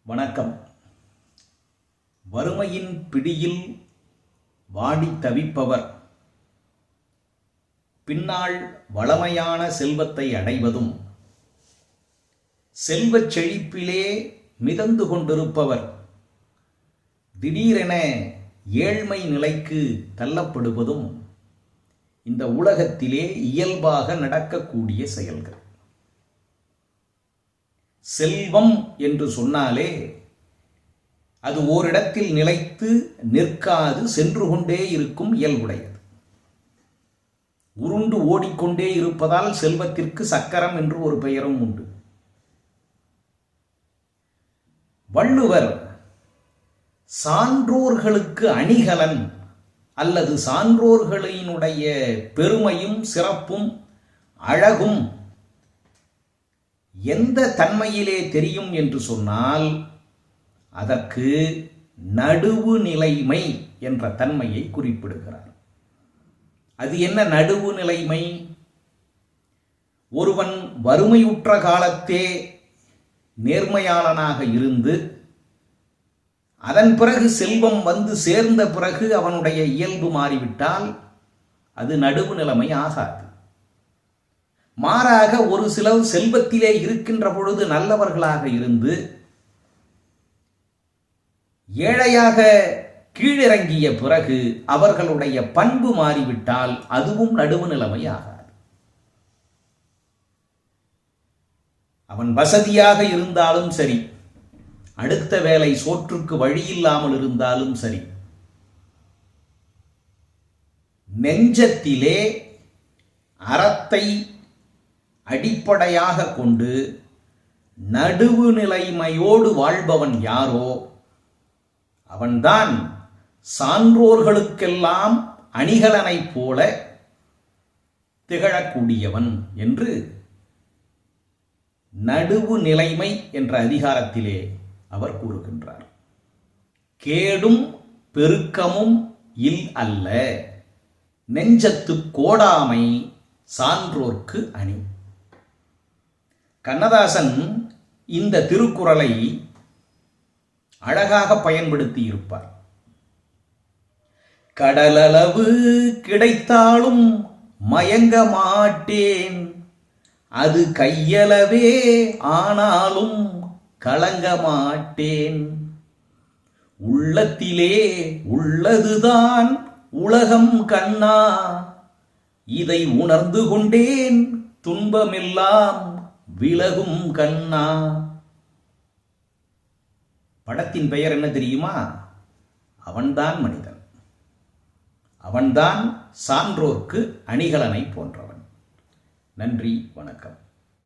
வணக்கம். வறுமையின் பிடியில் வாடி தவிப்பவர் பின்னால் வளமையான செல்வத்தை அடைவதும், செல்வச் செழிப்பிலே மிதந்து கொண்டிருப்பவர் திடீரென ஏழ்மை நிலைக்கு தள்ளப்படுவதும் இந்த உலகத்திலே இயல்பாக நடக்கக்கூடிய செயல்கள். செல்வம் என்று சொன்னாலே அது ஓரிடத்தில் நிலைத்து நிற்காது, சென்று கொண்டே இருக்கும் இயல்புடையது. உருண்டு ஓடிக்கொண்டே இருப்பதால் செல்வத்திற்கு சக்கரம் என்று ஒரு பெயரும் உண்டு. வள்ளுவர் சான்றோர்களுக்கு அணிகலன் அல்லது சான்றோர்களினுடைய பெருமையும் சிறப்பும் அழகும் எந்த தன்மையிலே தெரியும் என்று சொன்னால், அதற்கு நடுவு நிலைமை என்ற தன்மையை குறிப்பிடுகிறார். அது என்ன நடுவு நிலைமை? ஒருவன் வறுமையுற்ற காலத்தே நேர்மையாளனாக இருந்து, அதன் பிறகு செல்வம் வந்து சேர்ந்த பிறகு அவனுடைய இயல்பு மாறிவிட்டால் அது நடுவு நிலைமை ஆகாது. மாறாக ஒரு சிலர் செல்வத்திலே இருக்கின்ற பொழுது நல்லவர்களாக இருந்து ஏழையாக கீழிறங்கிய பிறகு அவர்களுடைய பண்பு மாறிவிட்டால் அதுவும் நடுவு நிலைமை ஆகாது. அவன் வசதியாக இருந்தாலும் சரி, அடுத்த வேளை சோற்றுக்கு வழியில்லாமல் இருந்தாலும் சரி, நெஞ்சத்திலே அறத்தை அடிப்படையாக கொண்டு நடுவு நிலைமையோடு வாழ்பவன் யாரோ அவன்தான் சான்றோர்களுக்கெல்லாம் அணிகலனைப் போல திகழக்கூடியவன் என்று நடுவு நிலைமை என்ற அதிகாரத்திலே அவர் கூறுகின்றார். கேடும் பெருக்கமும் இல் அல்ல, நெஞ்சத்து கோடாமை சான்றோர்க்கு அணி. கண்ணதாசன் இந்த திருக்குறளை அழகாக பயன்படுத்தி இருப்பார். கடலளவு கிடைத்தாலும் மயங்க மாட்டேன், அது கையளவே ஆனாலும் கலங்க மாட்டேன், உள்ளத்திலே உள்ளதுதான் உலகம் கண்ணா, இதை உணர்ந்து கொண்டேன் துன்பமெல்லாம் விலகும் கண்ணா. படத்தின் பெயர் என்ன தெரியுமா? அவன்தான் மனிதன், அவன்தான் சான்றோர்க்கு அணிகலனை போன்றவன். நன்றி, வணக்கம்.